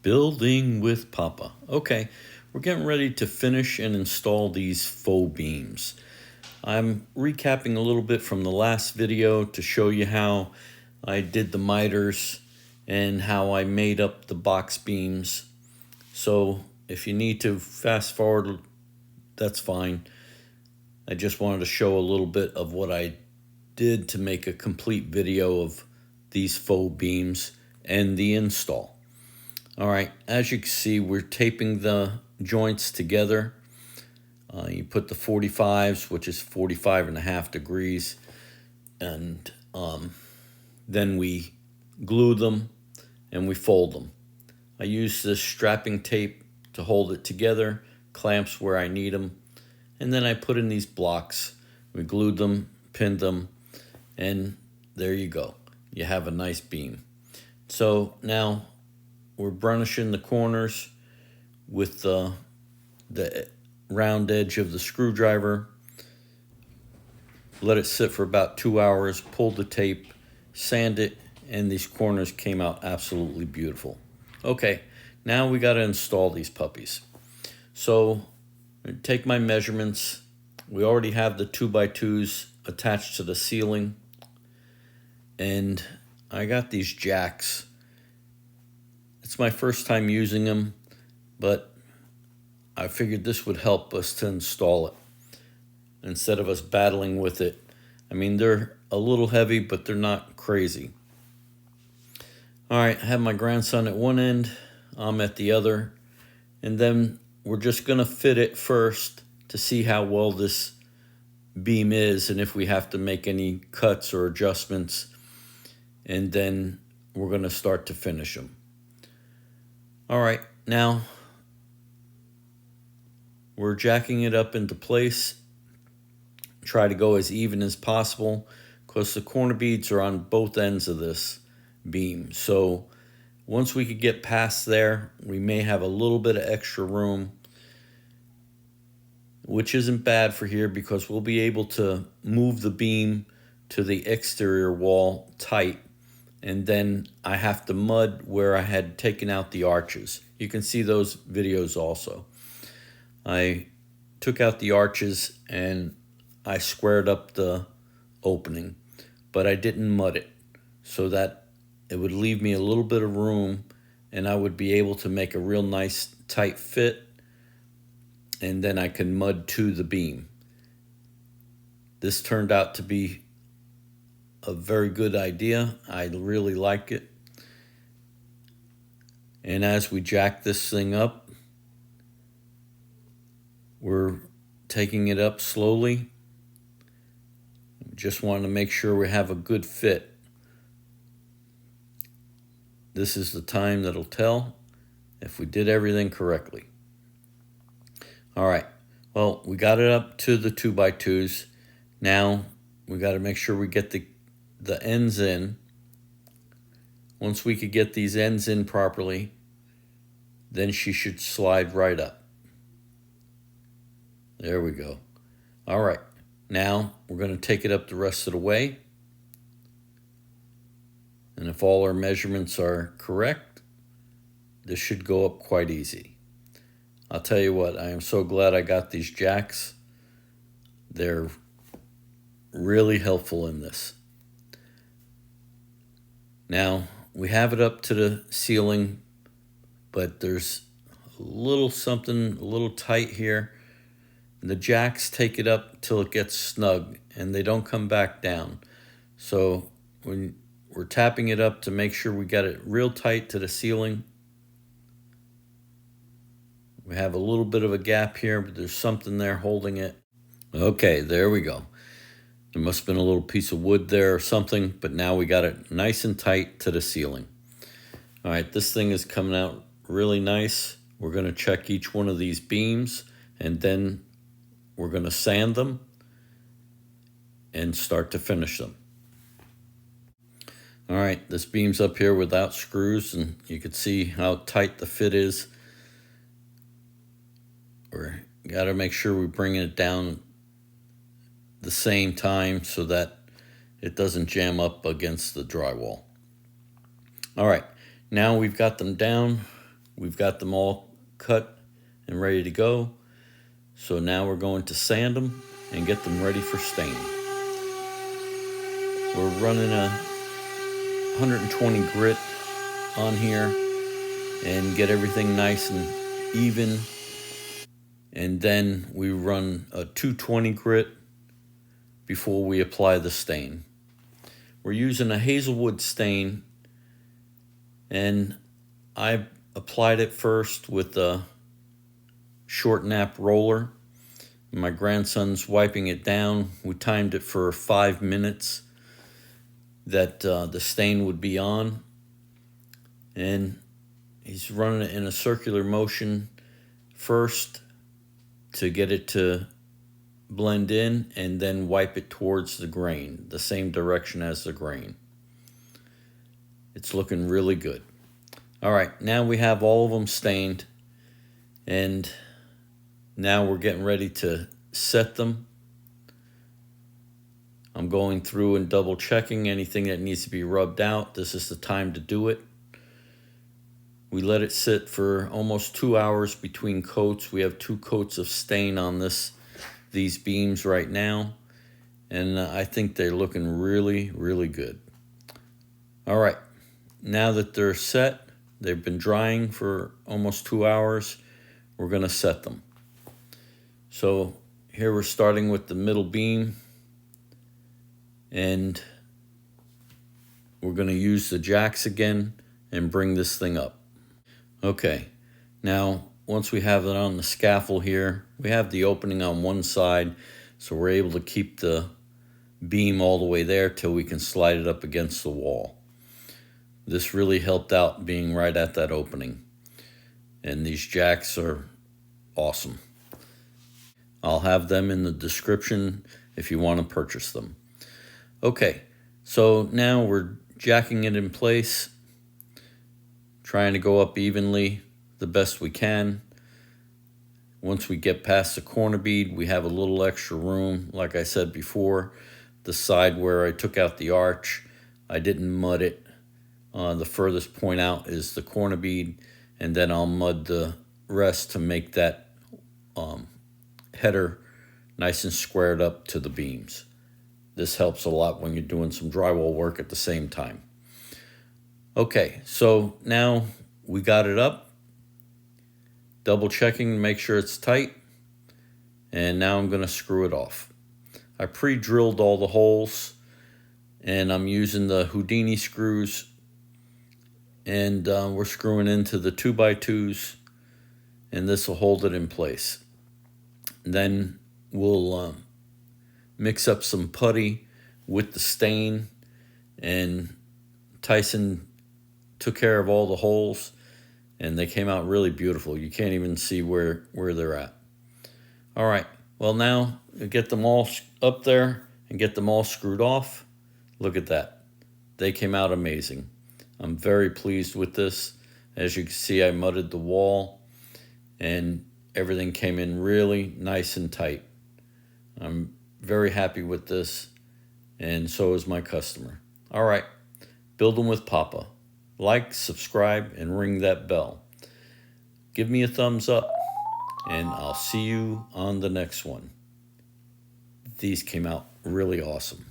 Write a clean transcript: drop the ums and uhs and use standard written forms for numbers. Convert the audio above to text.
Building with Papa. Okay, we're getting ready to finish and install these faux beams. I'm recapping a little bit from the last video to show you how I did the miters and how I made up the box beams. So if you need to fast forward, that's fine. I just wanted to show a little bit of what I did to make a complete video of these faux beams and the install. All right, as you can see, we're taping the joints together. You put the 45s, which is 45.5 degrees, and then we glue them and we fold them. I use this strapping tape to hold it together, clamps where I need them, and then I put in these blocks. We glued them, pinned them, and there you go. You have a nice beam. So now we're burnishing the corners with the round edge of the screwdriver. Let it sit for about 2 hours, pull the tape, sand it, and these corners came out absolutely beautiful. Okay, now we got to install these puppies. So take my measurements. We already have the 2x2s attached to the ceiling, and I got these jacks. It's my first time using them, but I figured this would help us to install it instead of us battling with it. I mean, they're a little heavy, but they're not crazy. All right, I have my grandson at one end, I'm at the other, and then we're just gonna fit it first to see how well this beam is and if we have to make any cuts or adjustments, and then we're gonna start to finish them. All right, now we're jacking it up into place. Try to go as even as possible because the corner beads are on both ends of this beam. So once we could get past there, we may have a little bit of extra room, which isn't bad for here because we'll be able to move the beam to the exterior wall tight. And then I have to mud where I had taken out the arches. You can see those videos also. I took out the arches and I squared up the opening, but I didn't mud it so that it would leave me a little bit of room and I would be able to make a real nice tight fit, and then I can mud to the beam. This turned out to be a very good idea. I really like it. And as we jack this thing up, we're taking it up slowly. Just want to make sure we have a good fit. This is the time that'll tell if we did everything correctly. All right, well, we got it up to the 2x2s. Now we got to make sure we get the ends in. Once we could get these ends in properly, then she should slide right up. There we go. All right, now we're going to take it up the rest of the way. And if all our measurements are correct, this should go up quite easy. I'll tell you what, I am so glad I got these jacks. They're really helpful in this. Now, we have it up to the ceiling, but there's a little something a little tight here. The jacks take it up till it gets snug, and they don't come back down. So when we're tapping it up to make sure we got it real tight to the ceiling, we have a little bit of a gap here, but there's something there holding it. Okay, there we go. There must have been a little piece of wood there or something, but now we got it nice and tight to the ceiling. All right, this thing is coming out really nice. We're going to check each one of these beams, and then we're going to sand them and start to finish them. All right, this beam's up here without screws, and you can see how tight the fit is. We got to make sure we bring it down the same time so that it doesn't jam up against the drywall. All right, now we've got them down. we've got them all cut and ready to go. So now we're going to sand them and get them ready for stain. We're running a 120 grit on here and get everything nice and even. And then we run a 220 grit before we apply the stain. We're using a hazelwood stain, and I applied it first with a short nap roller. My grandson's wiping it down. We timed it for 5 minutes that the stain would be on, and he's running it in a circular motion first to get it to blend in, and then wipe it towards the grain, the same direction as the grain. It's looking really good. All right, now we have all of them stained, and now we're getting ready to set them. I'm going through and double checking anything that needs to be rubbed out. This is the time to do it. We let it sit for almost 2 hours between coats. We have 2 coats of stain on these beams right now, and I think they're looking really, really good. All right, now that they're set, they've been drying for almost 2 hours, we're gonna set them. So here we're starting with the middle beam, and we're gonna use the jacks again and bring this thing up. Okay, now once we have it on the scaffold here, we have the opening on one side, so we're able to keep the beam all the way there till we can slide it up against the wall. This really helped out being right at that opening, and these jacks are awesome. I'll have them in the description if you want to purchase them. Okay, so now we're jacking it in place, trying to go up evenly the best we can. Once we get past the corner bead, we have a little extra room. Like I said before, the side where I took out the arch, I didn't mud it. The furthest point out is the corner bead, and then I'll mud the rest to make that header nice and squared up to the beams. This helps a lot when you're doing some drywall work at the same time. Okay, so now we got it up, double checking to make sure it's tight, and now I'm going to screw it off. I pre-drilled all the holes, and I'm using the Houdini screws, and we're screwing into the 2x2s, and this will hold it in place. Then we'll mix up some putty with the stain, and Tyson took care of all the holes, and they came out really beautiful. You can't even see where they're at. All right, well, now get them all up there and get them all screwed off. Look at that. They came out amazing. I'm very pleased with this. As you can see, I mudded the wall, and everything came in really nice and tight. I'm very happy with this, and so is my customer. All right, build them with Papa. Like, subscribe, and ring that bell. Give me a thumbs up, and I'll see you on the next one. These came out really awesome.